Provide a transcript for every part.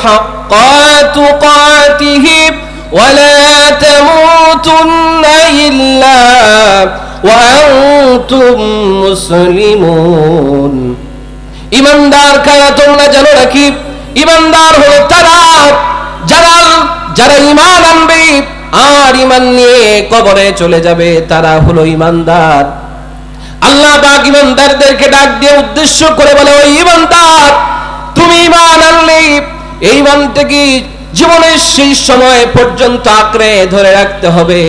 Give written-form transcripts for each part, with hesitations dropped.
হাক্কা তুকাতিহি ওয়া লা তামুতুন্না ইল্লা ওয়া আনতুম মুসলিমুন। ঈমানদার কারা তোমরা জানো নাকি? ঈমানদার হলো তারা যারা ঈমান আনবে আর ঈমান নিয়ে কবরে চলে যাবে, তারা হলো ঈমানদার। আল্লাহ পাক ঈমানদারদেরকে ডাক দিয়ে উদ্দেশ্য করে বলে, ওই ঈমানদার, তুমি ঈমান আনলে এই ঈমানটাকে জীবনের সেই সময় পর্যন্ত আঁকড়ে ধরে রাখতে হবে।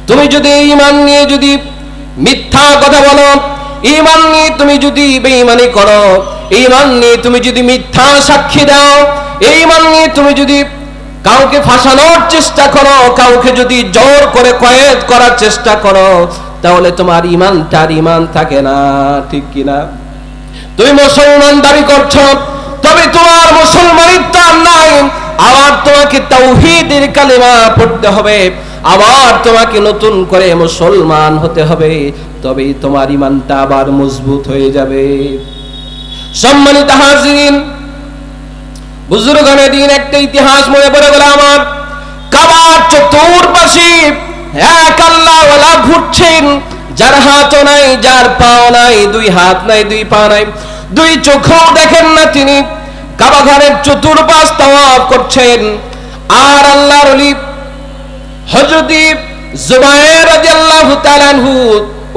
তুমি যদি ঈমান নিয়ে যদি মিথ্যা কথা বলো, ঈমান নিয়ে তুমি যদি বেঈমানি করো, ঈমান নিয়ে তুমি যদি মিথ্যা সাক্ষী দাও, ঈমান নিয়ে তুমি যদি কাউকে ফাঁসানোর চেষ্টা করো, কাউকে যদি জোর করে কয়েদ করার চেষ্টা করো, তাহলে তোমার ঈমানটার ঈমান থাকে না, ঠিক কি না? তুমি মুসলমান দাবি করছো, তবে তোমার মুসলমানিত্ব নাই। আবার তোমাকে তাওহীদের কালিমা পড়তে হবে, আবার তোমাকে নতুন করে মুসলমান হতে হবে, তবেই তোমার ঈমানটা আবার মজবুত হয়ে যাবে। সম্মানিত হাজিরিন, বুজুর্গানে দিন একটা ইতিহাস মনে পড়ে গেল আমার। কাবার চতুর্পাশে এক আল্লাহওয়ালা ঘুরছেন, যার হাতও নাই, যার পাও নাই, দুই হাত নাই, দুই পা নাই, দুই চোখও দেখেন না, তিনি কাবা ঘরের চতুর্পাশ তাওয়াফ করছেন। আর আল্লাহর ওলি হযরত জুবায়ের রাদিয়াল্লাহু তাআলা আনহু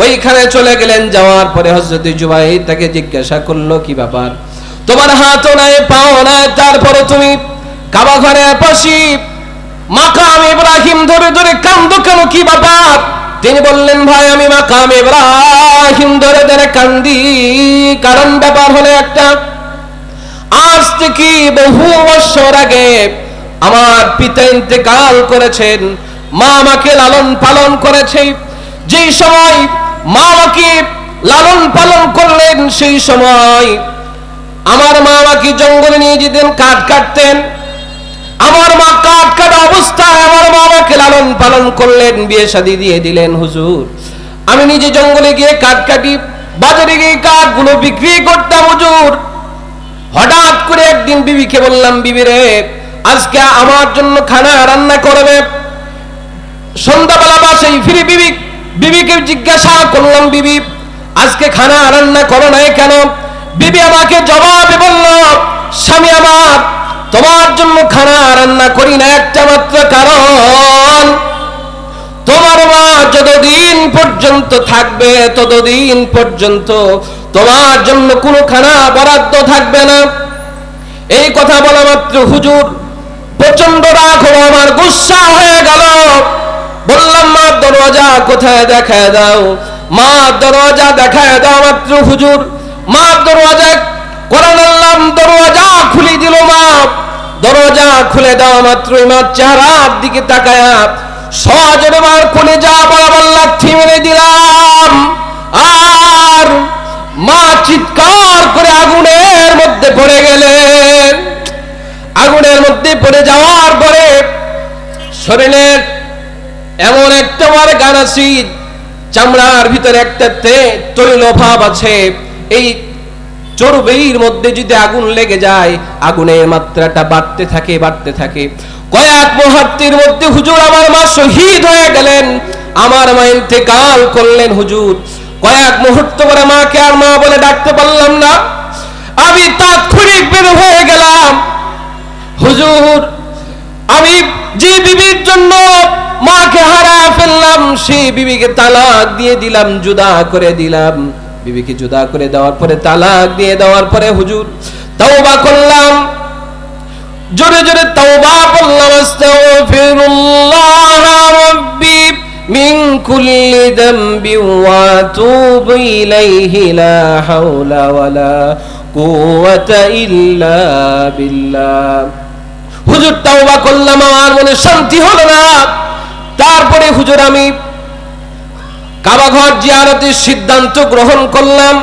ওইখানে চলে গেলেন। যাওয়ার পরে হযরত জুবায়ের তাকে জিজ্ঞাসা করলো, কি ব্যাপার, তোমার হাতও নাই, পাও নাই, তারপরে তুমি কাবা ঘরের পাশে মাকাম ইব্রাহিম ধরে ধরে কান্দো কেন, কি ব্যাপার? তিনি বললেন, ভাই, আমি মাকাম ইব্রাহিম ধরে ধরে কান্দি কারণ ব্যাপার হলো একটা, আজ থেকে বহু বছর আগে আমার পিতা ইন্তেকাল করেছেন। মা আমাকে লালন পালন করেছে। যেই সময় মা আমাকে লালন পালন করলেন, সেই সময় আমার মা আমাকে জঙ্গলে নিয়ে যেতেন, কাঠ কাটতেন। আমার মা কাঠ কাটা অবস্থায় আমার মা আমাকে লালন পালন করলেন, বিয়ে শাদী দিয়ে দিলেন। হুজুর, আমি নিজে জঙ্গলে গিয়ে কাঠ কাটি, বাজারে গিয়ে কাঠগুলো বিক্রি করতাম। হুজুর, হঠাৎ করে একদিন বিবিকে বললাম, বিবি রে, আজকে আমার জন্য খানা রান্না করবে। সন্ধ্যাবেলা বাসায় ফিরে বিবিকে জিজ্ঞাসা করলাম, বিবি, আজকে খানা রান্না করো নাই কেন? বিবি আমাকে জবাবে বলল, স্বামী আমার, তোমার জন্য খানা রান্না করি না একটা মাত্র কারণ, তোমার মা যতদিন পর্যন্ত থাকবে ততদিন পর্যন্ত তোমার জন্য কোনো খানা বরাদ্দ থাকবে না। এই কথা বলা মাত্র হুজুর প্রচন্ড রাগ হলো, আমার গুসা হয়ে গেল। বললাম, মা দরওয়াজা কোথায় দেখায় দাও। মা দরওয়াজা দেখায় দাও মাত্র হুজুর, মা দরওয়াজা কোরআন আল্লাহ দরওয়াজা খুলে দিল। মা দরওয়াজা খুলে দাও মাত্র আমার চেহারার দিকে তাকায়া সজরে মার কলেজা বরাবর লাথি মেরে দিলাম। আর মা চিৎকার করে আগুনের মধ্যে পড়ে গেলেন। আগুনের মধ্যে পড়ে যাওয়ার পরে শরীরের এমন একটা গান আছে, চামড়ার ভিতরে একটা তৈল ভাব আছে। এই চর্বির মধ্যে যদি আগুন লেগে যায়, আগুনের মাত্রাটা বাড়তে থাকে বাড়তে থাকে। কয়েক মুহূর্তের মধ্যে হুজুর আমার মা শহীদ হয়ে গেলেন, আমার মা ইন্তেকাল করলেন। হুজুর, কয়েক মুহূর্ত পরে মাকে আর মা বলে ডাকতে পারলাম না, আমি তাৎক্ষণিক বের হয়ে গেলাম। হুজুর, আমি যে বিবির জন্য মাকে হারায় ফেললাম, সেই বিবিকে তালাক দিয়ে দিলাম, জুদা করে দিলাম। বিবিকে জুদা করে দেওয়ার পরে, তালাক দিয়ে দেওয়ার পরে হুজুর তওবা করলাম, জোরে জোরে তওবা করলাম। আস্তাগফিরুল্লাহ রাব্বি মিন কুল্লি যামবি ওয়া আতুবু ইলাইহি লা হাওলা ওয়ালা কুওয়াতা ইল্লা বিল্লাহ। হুজুর তওবা করলাম, আমার মনে শান্তি হলো না। তারপরে হুজুর আমি কাবা ঘর জিয়ারতের সিদ্ধান্ত গ্রহণ করলাম।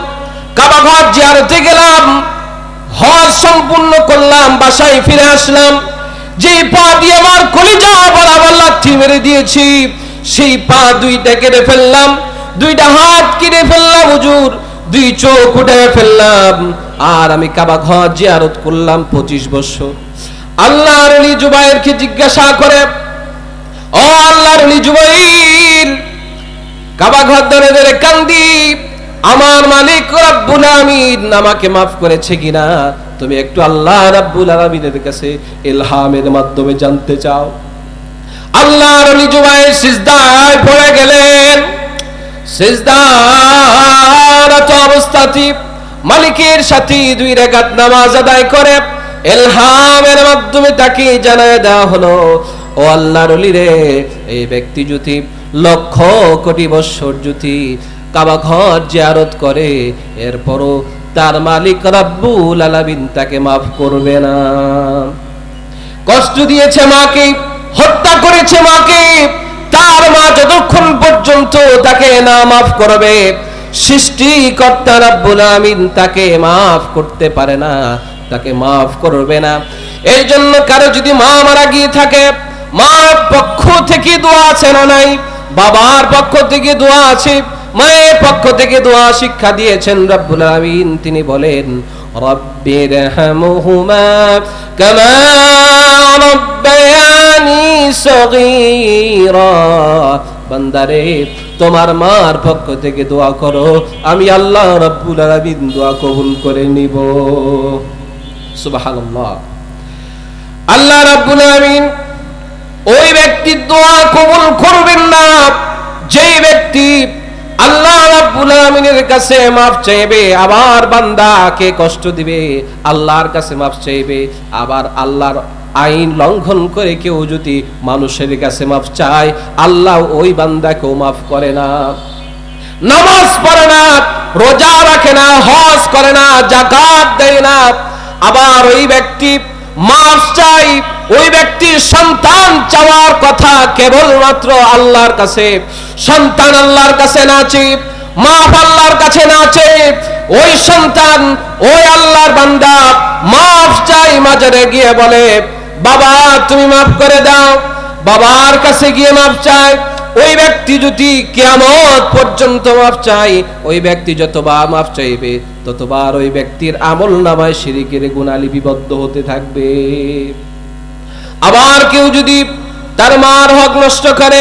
কাবা ঘর জিয়ারতে গেলাম, হজ সম্পূর্ণ করলাম, বাসায় ফিরে আসলাম। যে পা দিয়ে আমার কলিজা বরাবর লাথি মেরে দিয়েছি, সেই পা দুইটা কেটে ফেললাম, দুইটা হাত কেটে ফেললাম। হুজুর, দুই চোখ উঠে ফেললাম, আর আমি কাবা ঘর জিয়ারত করলাম 25 বছর। আল্লাহর ওলি জুবাইরকে জিজ্ঞাসা করে, ও আল্লাহর ওলি জুবাইর, কাবা ঘর ধরে ধরে কান্দি, আমার মালিক রব্বুল আমিন আমাকে মাফ করেছে কিনা তুমি একটু আল্লাহ রব্বুল আমিনের কাছে ইলহামের মাধ্যমে জানতে চাও। আল্লাহর ওলি জুবাইর সিজদায় পড়ে গেলেন। সিজদারত অবস্থাতে মালিকের সাথে 2 রাকাত নামাজ আদায় করে ইলহামের মাধ্যমে তাকে জানায় দেওয়া হলো, ও আল্লাহর ওলি রে, এই ব্যক্তি যদি লক্ষ কোটি বছর যদি কাবা ঘর জিয়ারত করে, এরপরও তার মালিক রব্বুল আলামিন তাকে মাফ করবে না। কষ্ট দিয়েছে মাকে, হত্যা করেছে মাকে, তার মা যতক্ষণ পর্যন্ত তাকে না মাফ করবে, সৃষ্টিকর্তা রব্বুল আমিন তাকে মাফ করতে পারে না, তাকে মাফ করবে না। এই জন্য কারো যদি মা মারা গিয়ে থাকে, মার পক্ষ থেকে দোয়া আছে না নাই, বাবার পক্ষ থেকে দোয়া আছে, মায়ের পক্ষ থেকে দোয়া শিক্ষা দিয়েছেন রব্বুল আমিন। তিনি বলেন, রব্বিরহামহুমা কামা রাব্বায়ানি সগীরা। বান্দারে, তোমার মার পক্ষ থেকে দোয়া করো, আমি আল্লাহ রব্বুল আলামিন দোয়া কবুল করে নিব। সুবহানাল্লাহ। আল্লাহ রব্বুল আলামিন ওই ব্যক্তির দোয়া কবুল করবেন না যেই ব্যক্তি আল্লাহ রাব্বুল আমিনের কাছে মাফ চাইবে, আবার বান্দাকে কষ্ট দিবে, আল্লাহর কাছে মাফ চাইবে, আবার আল্লাহর আইন লঙ্ঘন করে কেউ যদি মানুষের কাছে মাফ চায়, আল্লাহ ওই বান্দাকেও মাফ করে না। নামাজ পড়ে না, রোজা রাখে না, হজ করে না, যাকাত দেয় না, আবার ওই ব্যক্তি মাফ চাই, ওই ব্যক্তির সন্তান চাওয়ার কথা কেবলমাত্র আল্লাহর কাছে, সন্তান আল্লাহর কাছে না চেয়ে, মাফ আল্লাহর কাছে না চেয়ে, ওই সন্তান ওই আল্লাহর বান্দা মাফ চাই, মাজারে গিয়ে বলে, বাবা তুমি মাফ করে দাও, বাবার কাছে গিয়ে মাফ চায়। ওই ব্যক্তি যদি কিয়ামত পর্যন্ত মাফ চাই, ওই ব্যক্তি যতবার মাফ চাইবে ততবার ওই ব্যক্তির আমল নামায় শিরকের গুনাহ লিপিবদ্ধ হতে থাকবে। আবার কেউ যদি তার মার হক নষ্ট করে,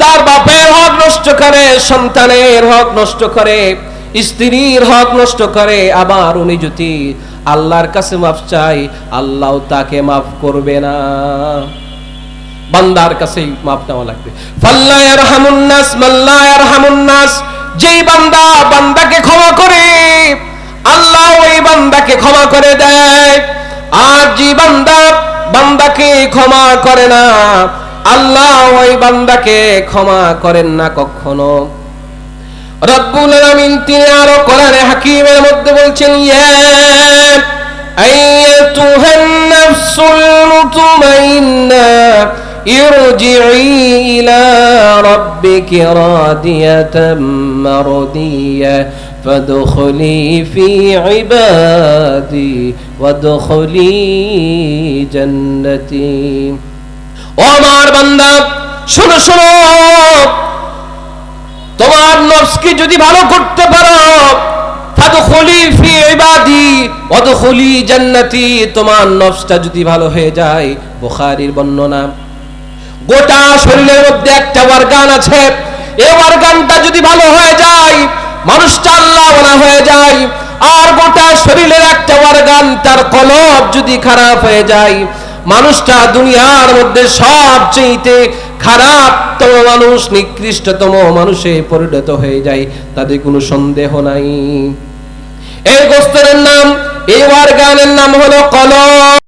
তার বাপের হক নষ্ট করে, সন্তানের হক নষ্ট করে, স্ত্রীর হক নষ্ট করে, আবার উনি যদি আল্লাহর কাছে মাফ চাই, আল্লাহ তাকে মাফ করবে না। বান্দার কাছেই মাফ নেওয়া লাগবে। ফাল্লা ইয়ারহামুন নাস মাল্লা ইয়ারহামুন নাস। যেই বান্দা বান্দাকে ক্ষমা করে, আল্লাহ ওই বান্দাকে ক্ষমা করে দেয়। আর যে বান্দা বান্দাকে ক্ষমা করে না, আল্লাহ ওই বান্দাকে ক্ষমা করেন না কখনো। রব্বুল আলামিন তিনি আরো কোরআনে হাকিমের মধ্যে বলছেন, ইয়া আইয়াতুহান নাফসুল মুতমাইন্না ইরজিই ইলা রাব্বিকি রাদিয়াতাম মারদিয়া ফাদখুলি ফি ইবাদি ওয়াদখুলি জান্নাতি। ও আমার বান্দা, শোনো শোনো, তোমার নফসকে যদি ভালো করতে পারো, ফাদখুলি ফি ইবাদি ওয়াদখুলি জান্নাতি, তোমার নফসটা যদি ভালো হয়ে যায়, বুখারীর বর্ণনা, গোটা শরীরের মধ্যে একটা অর্গান আছে, এই অর্গানটা যদি ভালো হয়ে যায়, মানুষটা আল্লাহওয়ালা হয়ে যায়। আর গোটা শরীরের একটা অর্গান, তার কলব যদি খারাপ হয়ে যায়, মানুষটা দুনিয়ার মধ্যে সবচেয়ে খারাপতম মানুষ, নিকৃষ্টতম মানুষে পরিণত হয়ে যায়, তাতে কোনো সন্দেহ নাই। এই গোস্তরের নাম, এই অর্গানের নাম হলো কলব।